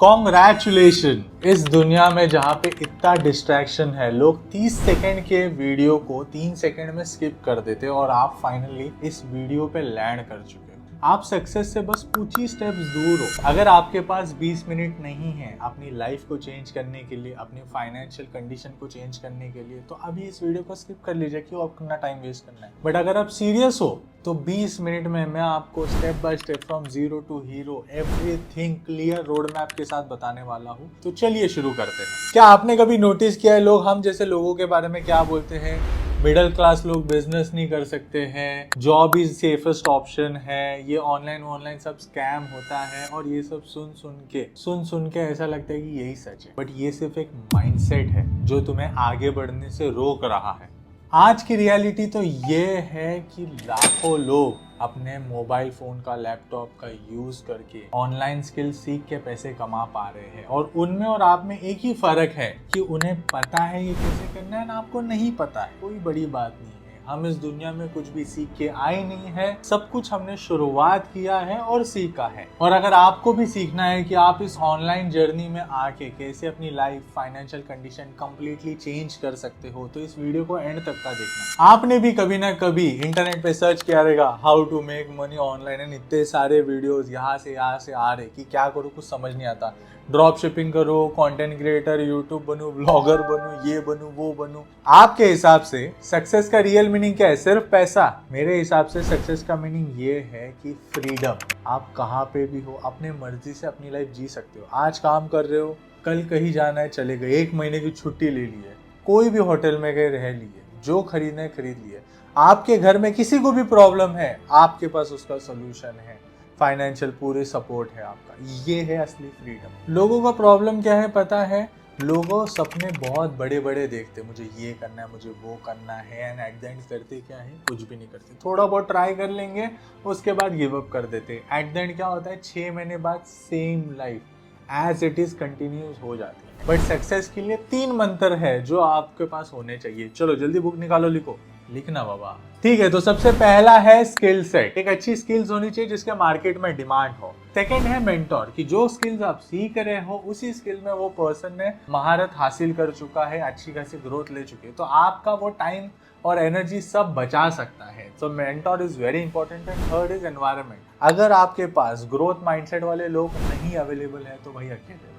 Congratulation. इस दुनिया में जहाँ पे इतना डिस्ट्रैक्शन है, लोग 30 सेकंड के वीडियो को 3 सेकंड में स्किप कर देते हैं और आप फाइनली इस वीडियो पे लैंड कर चुके हो। आप सक्सेस से बस कुछ ही स्टेप्स दूर हो। अगर आपके पास 20 मिनट नहीं है अपनी लाइफ को चेंज करने के लिए, अपनी फाइनेंशियल कंडीशन को चेंज करने के लिए, तो अभी इस वीडियो को स्किप कर लीजिए, क्यों अपना टाइम वेस्ट करना है। बट अगर आप सीरियस हो तो 20 मिनट में मैं आपको step by step from zero to hero everything clear road map के साथ बताने वाला हूँ। तो चलिए शुरू करते हैं। क्या आपने कभी नोटिस किया है लोग हम जैसे लोगों के बारे में क्या बोलते हैं? मिडिल क्लास लोग बिजनेस नहीं कर सकते हैं, जॉब इज सेफेस्ट ऑप्शन है, ये ऑनलाइन सब स्कैम होता है, और ये सब सुन सुन के ऐसा लगता है कि यही सच है। बट ये सिर्फ एक माइंडसेट है जो तुम्हें आगे बढ़ने से रोक रहा है। आज की रियलिटी तो ये है कि लाखों लोग अपने मोबाइल फोन का, लैपटॉप का यूज करके ऑनलाइन स्किल सीख के पैसे कमा पा रहे हैं, और उनमें और आप में एक ही फर्क है कि उन्हें पता है ये कैसे करना है ना आपको नहीं पता है। कोई बड़ी बात नहीं है, हम इस दुनिया में कुछ भी सीख के आए नहीं है, सब कुछ हमने शुरुआत किया है और सीखा है। और अगर आपको भी सीखना है कि आप इस ऑनलाइन जर्नी में आके कैसे अपनी life, financial condition completely change कर सकते हो, तो इस वीडियो को एंड तक का देखना। आपने भी कभी ना कभी इंटरनेट पे सर्च किया रहेगा how to make money online, and इतने सारे वीडियोस यहाँ से आ रहे कि क्या करूँ, कुछ समझ नहीं आता। ड्रॉप शिपिंग करो, कंटेंट क्रिएटर, यूट्यूब बनूं, ब्लॉगर बनूं, ये बनूं, वो बनूं। आपके हिसाब से सक्सेस का रियल मीनिंग क्या है? सिर्फ पैसा? मेरे हिसाब से सक्सेस का मीनिंग ये है कि फ्रीडम। आप कहाँ पे भी हो अपने मर्जी से अपनी लाइफ जी सकते हो। आज काम कर रहे हो, कल कहीं जाना है चले गए, 1 महीने की छुट्टी ले ली है, कोई भी होटल में गए रह लिए, जो खरीदना है खरीद लिए। आपके घर में किसी को भी प्रॉब्लम है, आपके पास उसका सोल्यूशन है, फाइनेंशियल पूरे सपोर्ट है आपका। ये है असली फ्रीडम। लोगों का प्रॉब्लम क्या है पता है? लोगों सपने बहुत बड़े बड़े देखते, मुझे ये करना है, मुझे वो करना है, एंड एट द एंड करते क्या है? कुछ भी नहीं करते। थोड़ा बहुत ट्राई कर लेंगे, उसके बाद गिव अप कर देते। एट द एंड क्या होता है? 6 महीने बाद same life as it is continuous हो जाती है। बट सक्सेस के लिए 3 मंत्र है जो आपके पास होने चाहिए। चलो जल्दी बुक निकालो, लिखो। लिखना बाबा। ठीक है, तो सबसे पहला है स्किल सेट। एक अच्छी स्किल्स होनी चाहिए जिसके मार्केट में डिमांड हो। सेकंड है मेंटोर, कि जो स्किल्स आप सीख रहे हो उसी स्किल में वो पर्सन ने महारत हासिल कर चुका है, अच्छी खासी ग्रोथ ले चुके हैं, तो आपका वो टाइम और एनर्जी सब बचा सकता है। So mentor is very important. And third is environment. अगर आपके पास ग्रोथ माइंडसेट वाले लोग नहीं अवेलेबल है तो भाई अकेले रहो,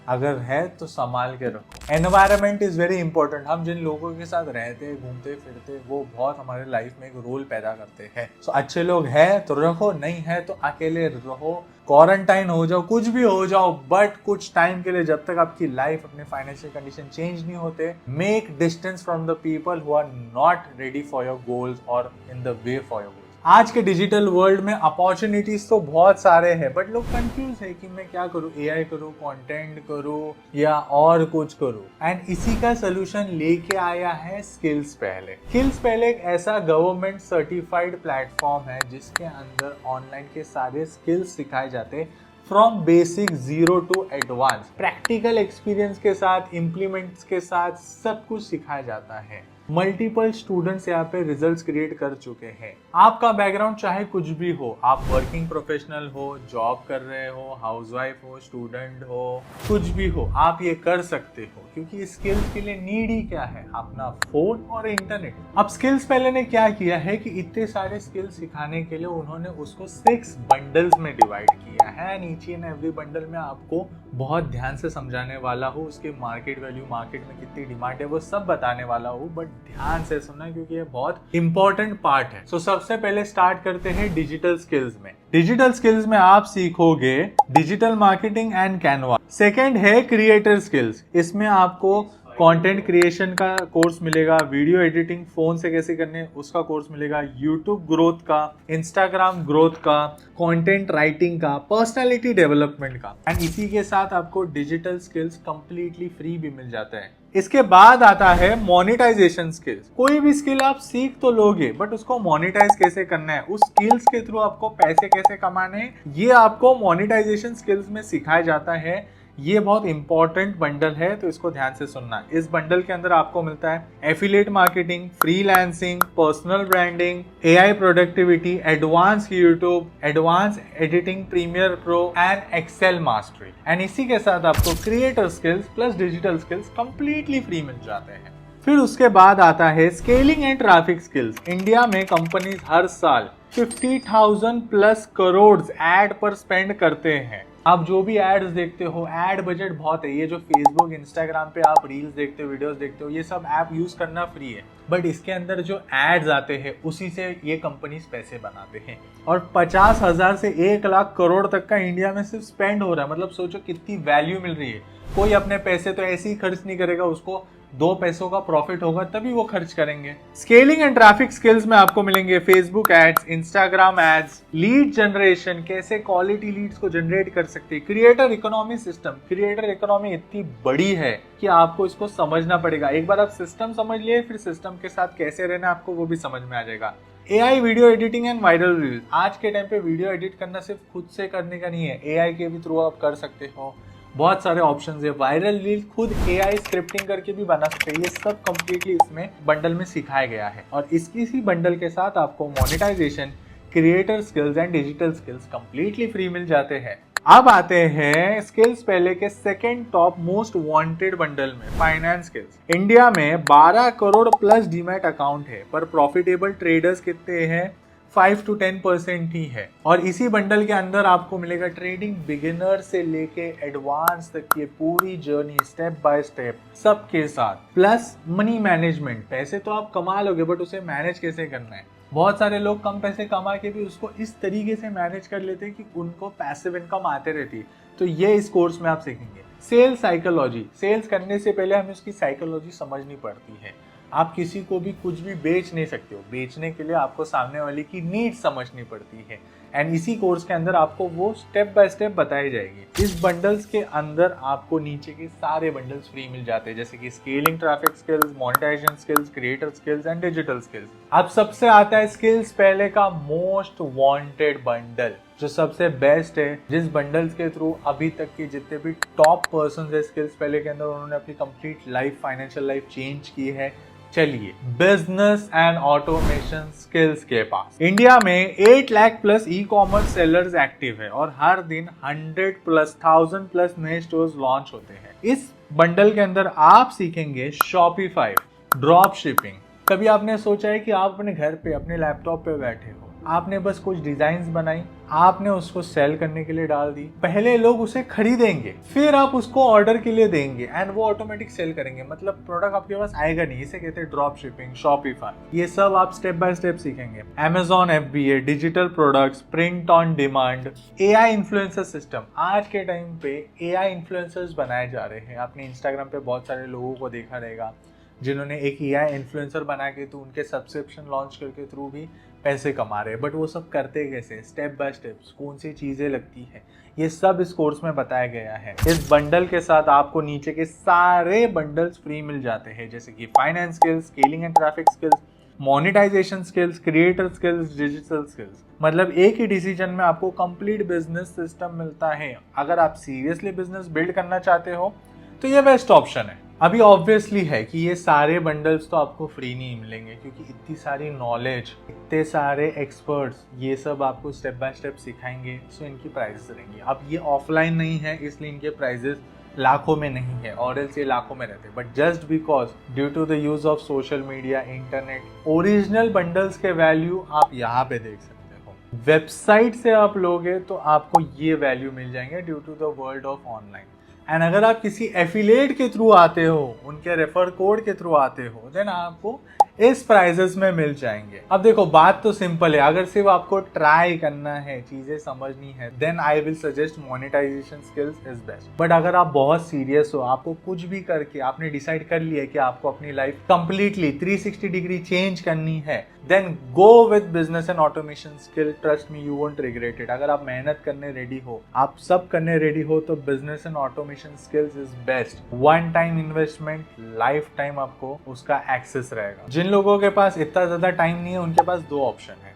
अगर है तो संभाल के रखो। Environment is very important. हम जिन लोगों के साथ रहते, घूमते फिरते, वो बहुत हमारे लाइफ में एक रोल पैदा करते हैं। सो अच्छे लोग हैं तो रखो, नहीं है तो अकेले रहो, क्वारंटाइन हो जाओ, कुछ भी हो जाओ, बट कुछ टाइम के लिए, जब तक आपकी लाइफ, अपने फाइनेंशियल कंडीशन चेंज नहीं होते, make distance from the people who are not ready for your goals और in the way for your goals. आज के डिजिटल वर्ल्ड में अपॉर्चुनिटीज तो बहुत सारे हैं, बट लोग कंफ्यूज है कि मैं क्या करूँ, एआई करूँ, कंटेंट करूँ, या और कुछ करूँ। एंड इसी का सोल्यूशन लेके आया है स्किल्स पहले। स्किल्स पहले एक ऐसा गवर्नमेंट सर्टिफाइड प्लेटफॉर्म है जिसके अंदर ऑनलाइन के सारे स्किल्स सिखाए जाते हैं, from basic zero to advance. Practical experience के साथ, इम्प्लीमेंट्स के साथ सब कुछ सिखाया जाता है। मल्टीपल स्टूडेंट्स यहाँ पे रिजल्ट्स क्रिएट कर चुके हैं। आपका बैकग्राउंड चाहे कुछ भी हो, आप वर्किंग प्रोफेशनल हो, जॉब कर रहे हो, हाउसवाइफ हो, स्टूडेंट हो, कुछ भी हो, आप ये कर सकते हो, क्योंकि स्किल्स के लिए नीड ही क्या है? अपना फोन और इंटरनेट। अब स्किल्स पहले ने क्या किया है कि इतने सारे स्किल्स सिखाने के लिए उन्होंने उसको 6 बंडल्स में डिवाइड किया है। ईच एंड एवरी बंडल में आपको बहुत ध्यान से समझाने वाला हूँ, उसके मार्केट वैल्यू, मार्केट में कितनी डिमांड है, वो सब बताने वाला हूँ। बट ध्यान से सुनना क्योंकि ये बहुत इंपॉर्टेंट पार्ट है। सो सबसे पहले स्टार्ट करते हैं डिजिटल स्किल्स में। डिजिटल स्किल्स में आप सीखोगे digital marketing and Canva. Second है क्रिएटर स्किल्स। इसमें आपको कंटेंट क्रिएशन का कोर्स मिलेगा, वीडियो एडिटिंग फोन से कैसे करने उसका कोर्स मिलेगा, यूट्यूब ग्रोथ का, इंस्टाग्राम ग्रोथ का, कंटेंट राइटिंग का, पर्सनालिटी डेवलपमेंट का। एंड इसी के साथ आपको डिजिटल स्किल्स कंप्लीटली फ्री भी मिल जाता है। इसके बाद आता है मोनेटाइजेशन स्किल्स। कोई भी स्किल आप सीख तो लोगे, बट उसको मोनेटाइज कैसे करना है, उस स्किल्स के थ्रू आपको पैसे कैसे कमाने हैं, ये आपको मोनेटाइजेशन स्किल्स में सिखाया जाता है। ये बहुत इंपॉर्टेंट बंडल है, तो इसको ध्यान से सुनना। इस बंडल के अंदर आपको मिलता है affiliate marketing, freelancing, personal branding, AI productivity, advance YouTube, advance editing, Premiere Pro and Excel mastery. And इसी के साथ आपको creator skills plus digital skills completely free मिल जाते हैं। फिर उसके बाद आता है scaling and traffic skills. India में कंपनीज हर साल 50,000 प्लस करोड़ एड पर स्पेंड करते हैं। आप जो भी एड्स देखते हो, एड बजट बहुत है। ये जो फेसबुक, इंस्टाग्राम पे आप रील्स देखते हो, वीडियोस देखते हो, ये सब ऐप यूज करना फ्री है, बट इसके अंदर जो एड्स आते हैं उसी से ये कंपनीज पैसे बनाते हैं। और 50,000 से 1 लाख करोड़ तक का इंडिया में सिर्फ स्पेंड हो रहा है। मतलब सोचो कितनी वैल्यू मिल रही है। कोई अपने पैसे तो ऐसे ही खर्च नहीं करेगा, उसको 2 पैसों का प्रॉफिट होगा तभी वो खर्च करेंगे। स्केलिंग एंड ट्रैफिक स्किल्स में आपको मिलेंगे Facebook ads, Instagram ads, lead generation, कैसे क्वालिटी लीड्स को जनरेट कर सकते हैं, creator economy system. Creator economy इतनी बड़ी है कि आपको इसको समझना पड़ेगा। एक बार आप सिस्टम समझ लिए, फिर सिस्टम के साथ कैसे रहना आपको वो भी समझ में आ जाएगा। AI video editing and viral reels. आज के टाइम पे वीडियो एडिट करना सिर्फ खुद से करने का नहीं है, एआई के भी थ्रू आप कर सकते हो। बहुत सारे ऑप्शंस है। वायरल रील खुद एआई स्क्रिप्टिंग करके भी बना सकते हैं। ये सब कंप्लीटली इसमें बंडल में सिखाया गया है। और इसी बंडल के साथ आपको monetization, creator skills and digital skills completely free मिल जाते हैं। अब आते हैं स्किल्स पहले के second top most wanted bundle में, फाइनेंस स्किल्स। इंडिया में 12 करोड़ प्लस डीमैट अकाउंट है, पर प्रॉफिटेबल ट्रेडर्स कितने हैं? 5 to 10% ही है। और इसी बंडल के अंदर आपको मिलेगा ट्रेडिंग बिगिनर से लेके एडवांस तक की पूरी जर्नी, स्टेप बाय स्टेप सबके साथ, प्लस मनी मैनेजमेंट। पैसे तो आप कमा लोगे, बट उसे मैनेज कैसे करना है। बहुत सारे लोग कम पैसे कमा के भी उसको इस तरीके से मैनेज कर लेते हैं कि उनको पैसिव इनकम आते रहती है। तो ये इस कोर्स में आप सीखेंगे। Sales psychology. सेल्स करने से पहले हमें उसकी साइकोलॉजी समझनी पड़ती है। आप किसी को भी कुछ भी बेच नहीं सकते हो। बेचने के लिए आपको सामने वाले की नीड समझनी पड़ती है। एंड इसी कोर्स के अंदर आपको वो स्टेप बाय स्टेप बताई जाएगी। इस बंडल्स के अंदर आपको नीचे के सारे बंडल्स फ्री मिल जाते हैं, जैसे कि scaling traffic skills, monetisation skills, creator skills and digital skills. अब सबसे आता है स्किल्स पहले का मोस्ट वांटेड बंडल, जो सबसे बेस्ट है, जिस बंडल्स के थ्रू अभी तक के जितने भी टॉप पर्सन है स्किल्स पहले के अंदर, उन्होंने अपनी complete life, financial life change की है। चलिए, बिजनेस एंड ऑटोमेशन स्किल्स के पास इंडिया में 8 lakh plus e commerce sellers active है और हर दिन 100 प्लस 1000 प्लस नए स्टोर्स लॉन्च होते हैं। इस बंडल के अंदर आप सीखेंगे शॉपिफाई, ड्रॉप शिपिंग। कभी आपने सोचा है कि आप अपने घर पे अपने लैपटॉप पे बैठे हो, आपने बस कुछ डिजाइन्स बनाई, आपने उसको सेल करने के लिए डाल दी, पहले लोग उसे खरीदेंगे, फिर आप उसको ऑर्डर के लिए देंगे एंड वो ऑटोमेटिक सेल करेंगे। मतलब प्रोडक्ट आपके पास आएगा नहीं। इसे कहते हैं ड्रॉप शिपिंग, शॉपिफाई। ये सब आप स्टेप बाय स्टेप सीखेंगे। Amazon FBA, digital products, print on demand, AI influencer system. आज के टाइम पे एआई इन्फ्लुएंसर्स बनाए जा रहे हैं। आपने इंस्टाग्राम पे बहुत सारे लोगों को देखा रहेगा जिन्होंने एक एआई इन्फ्लुएंसर बना के तो उनके सब्सक्रिप्शन लॉन्च करके थ्रू भी पैसे कमा रहे हैं। बट वो सब करते कैसे, स्टेप बाय स्टेप, कौन सी चीज़ें लगती है, ये सब इस कोर्स में बताया गया है। इस बंडल के साथ आपको नीचे के सारे बंडल्स फ्री मिल जाते हैं, जैसे कि finance skills, scaling and traffic skills, monetisation skills, creator skills, digital skills. मतलब एक ही डिसीजन में आपको कंप्लीट बिजनेस सिस्टम मिलता है। अगर आप सीरियसली बिजनेस बिल्ड करना चाहते हो तो ये बेस्ट ऑप्शन है। अभी ऑब्वियसली है कि ये सारे बंडल्स तो आपको फ्री नहीं मिलेंगे, क्योंकि इतनी सारी नॉलेज, इतने सारे एक्सपर्ट्स ये सब आपको स्टेप बाय स्टेप सिखाएंगे, सो इनकी प्राइसेस रहेंगी। अब ये ऑफलाइन नहीं है, इसलिए इनके प्राइसेस लाखों में नहीं है, और एल्स ये लाखों में रहते हैं। But just because due to the use of social media, internet, original bundles के वैल्यू आप यहाँ पे देख सकते हो। वेबसाइट से आप लोगे तो आपको ये वैल्यू मिल जाएंगे due to the world of online. And अगर आप किसी एफिलिएट के थ्रू आते हो, उनके रेफर कोड के थ्रू आते हो, देन आपको इस प्राइजेस में मिल जाएंगे। अब देखो, बात तो सिंपल है। अगर सिर्फ आपको ट्राई करना है, चीजें समझनी है, then I will suggest monetisation skills is best. But अगर आप बहुत सीरियस हो, आपको कुछ भी करके आपने डिसाइड कर लिया कि आपको अपनी लाइफ कंप्लीटली 360 डिग्री चेंज करनी है, then go with business and automation skill. Trust me, you won't regret it. अगर आप मेहनत करने रेडी हो, आप सब करने रेडी हो, तो business and automation skills is best. One time investment, life time आपको उसका एक्सेस रहेगा। जिन लोगों के पास इतना ज्यादा टाइम नहीं है, उनके पास 2 ऑप्शन है।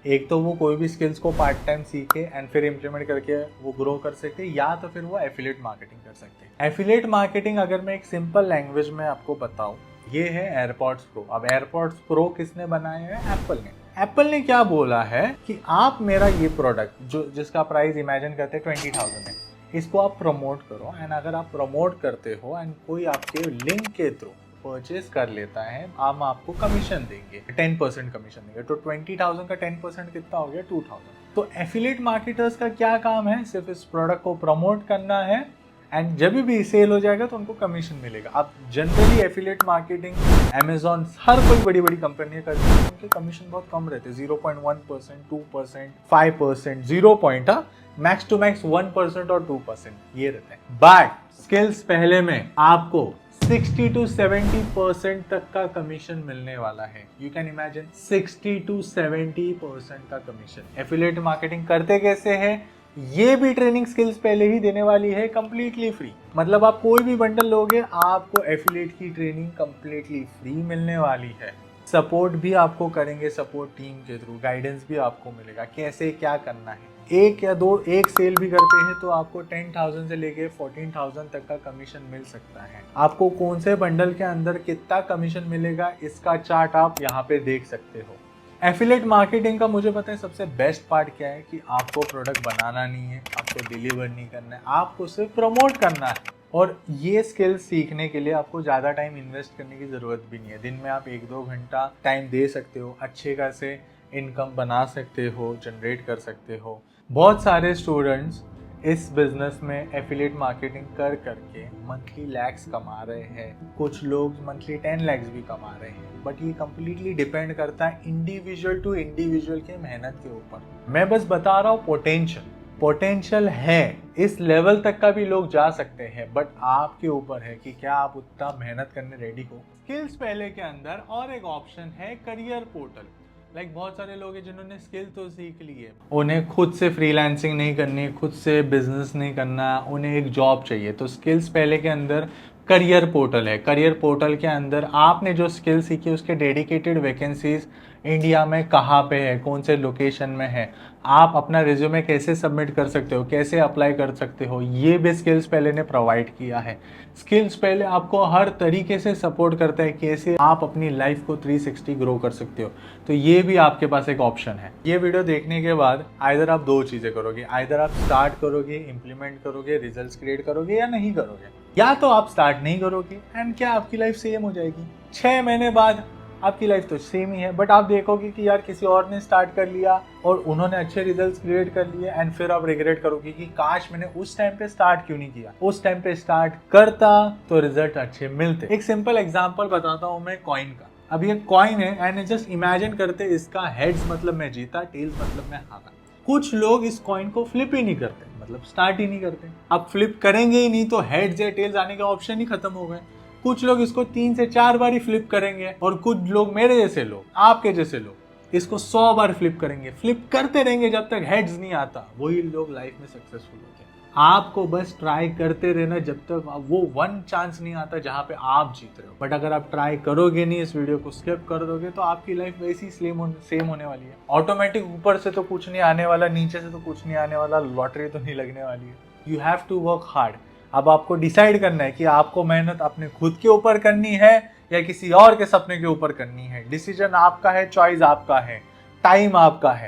एक तो वो कोई भी स्किल्स को पार्ट टाइम सीखे एंड फिर इम्प्लीमेंट करके वो ग्रो कर सकते हैं, या तो फिर वो एफिलिएट मार्केटिंग कर सकते हैं। एफिलिएट मार्केटिंग अगर मैं एक सिंपल लैंग्वेज में आपको बताऊं, ये है एयरपॉड्स प्रो। अब एयरपॉड्स प्रो किसने बनाए हैं? एप्पल ने। एप्पल ने क्या बोला है कि आप मेरा ये प्रोडक्ट जो जिसका प्राइस इमेजिन करते हैं 20,000 है, इसको आप प्रमोट करो, एंड अगर आप प्रमोट करते हो एंड कोई आपके लिंक के थ्रू परचेज कर लेता है, हम आपको कमीशन देंगे, 10% कमीशन देंगे। तो 20,000 का 10% कितना हो गया? 2,000। तो एफिलिएट मार्केटर्स का क्या काम है? सिर्फ इस प्रोडक्ट को प्रमोट करना है, एंड जब भी सेल हो जाएगा तो उनको कमीशन मिलेगा। अब जनरली एफिलिएट मार्केटिंग अमेजॉन हर कोई बड़ी बड़ी कंपनियां करती है, उनके कमीशन बहुत कम रहते हैं, 0.1%, 2%, 5%, 0 पॉइंट, मैक्स टू मैक्स 1% और 2% ये रहते हैं। बट स्किल्स पहले में आपको 60 to 70% तक का कमीशन मिलने वाला है। यू कैन इमेजिन 60 to 70% का कमीशन। एफिलिएट मार्केटिंग करते कैसे है? ये भी ट्रेनिंग स्किल्स पहले ही देने वाली है, कंप्लीटली फ्री। मतलब आप कोई भी बंडल लोगे, आपको एफिलिएट की ट्रेनिंग कंप्लीटली फ्री मिलने वाली है। सपोर्ट भी आपको करेंगे, सपोर्ट टीम के थ्रू गाइडेंस भी आपको मिलेगा, कैसे क्या करना है। एक सेल भी करते हैं तो आपको 10,000 से लेके 14,000 तक का कमीशन मिल सकता है। आपको कौन से बंडल के अंदर कितना कमीशन मिलेगा, इसका चार्ट आप यहाँ पे देख सकते हो। एफिलिएट मार्केटिंग का मुझे पता है सबसे बेस्ट पार्ट क्या है, कि आपको प्रोडक्ट बनाना नहीं है, आपको डिलीवर नहीं करना है, आपको सिर्फ प्रमोट करना है। और ये स्किल्स सीखने के लिए आपको ज़्यादा टाइम इन्वेस्ट करने की ज़रूरत भी नहीं है। दिन में आप 1-2 घंटा टाइम दे सकते हो, अच्छे खासे इनकम बना सकते हो, जनरेट कर सकते हो। बहुत सारे स्टूडेंट्स इस बिजनेस में एफिलिएट मार्केटिंग कर करके मंथली लैक्स कमा रहे हैं, कुछ लोग मंथली 10 लैक्स भी कमा रहे हैं। बट ये कंप्लीटली डिपेंड करता है इंडिविजुअल टू इंडिविजुअल के मेहनत के ऊपर। मैं बस बता रहा हूँ पोटेंशियल है, इस लेवल तक का भी लोग जा सकते हैं, बट आपके ऊपर है कि क्या आप उतना मेहनत करने रेडी हो। स्किल्स पहले के अंदर और एक ऑप्शन है करियर पोर्टल। बहुत सारे लोग हैं जिन्होंने स्किल तो सीख ली है, उन्हें खुद से फ्रीलांसिंग नहीं करनी, खुद से बिजनेस नहीं करना, उन्हें एक जॉब चाहिए। तो स्किल्स पहले के अंदर करियर पोर्टल है। करियर पोर्टल के अंदर आपने जो स्किल सीखी उसके डेडिकेटेड वैकेंसीज इंडिया में कहाँ पे है, कौन से लोकेशन में है, आप अपना रिज्यूमे कैसे सबमिट कर सकते हो, कैसे अप्लाई कर सकते हो, ये भी स्किल्स पहले ने प्रोवाइड किया है। स्किल्स पहले आपको हर तरीके से सपोर्ट करता है, कैसे आप अपनी लाइफ को 360 ग्रो कर सकते हो। तो ये भी आपके पास एक ऑप्शन है। ये वीडियो देखने के बाद आइदर आप दो चीज़ें करोगे, आइदर आप स्टार्ट करोगे, इम्प्लीमेंट करोगे, रिजल्ट्स क्रिएट करोगे, या नहीं करोगे। या तो आप स्टार्ट नहीं करोगे एंड क्या आपकी लाइफ सेम हो जाएगी, 6 महीने बाद आपकी लाइफ तो सेम ही है, बट आप देखोगे कि यार किसी और ने स्टार्ट कर लिया और उन्होंने अच्छे रिजल्ट्स क्रिएट कर लिए, एंड फिर आप रिग्रेट करोगे कि काश मैंने उस टाइम पे स्टार्ट क्यों नहीं किया, उस टाइम पे स्टार्ट करता तो रिजल्ट अच्छे मिलते। एक सिंपल एग्जांपल बताता हूँ मैं कॉइन का। अब ये कॉइन है एंड जस्ट इमेजिन करते इसका हेड्स मतलब मैं जीता, टेल्स मतलब मैं हारा। कुछ लोग इस कॉइन को फ्लिप ही नहीं करते, मतलब स्टार्ट ही नहीं करते। अब फ्लिप करेंगे ही नहीं तो हेड्स या टेल्स आने के ऑप्शन ही खत्म हो गए। कुछ लोग इसको 3 से 4 बार ही फ्लिप करेंगे, और कुछ लोग मेरे जैसे लोग, आपके जैसे लोग इसको 100 बार फ्लिप करेंगे, फ्लिप करते रहेंगे जब तक हेड्स नहीं आता। वही लोग लाइफ में सक्सेसफुल होते हैं। आपको बस ट्राई करते रहना जब तक वो 1 चांस नहीं आता जहां पे आप जीत रहे हो। बट अगर आप ट्राई करोगे नहीं, इस वीडियो को स्किप कर दोगे, तो आपकी लाइफ वैसी सेम होने वाली है। ऑटोमेटिक ऊपर से तो कुछ नहीं आने वाला, नीचे से तो कुछ नहीं आने वाला, लॉटरी तो नहीं लगने वाली है। You have to work hard. अब आपको डिसाइड करना है कि आपको मेहनत अपने खुद के ऊपर करनी है या किसी और के सपने के ऊपर करनी है। डिसीजन आपका है, चॉइस आपका है, टाइम आपका है।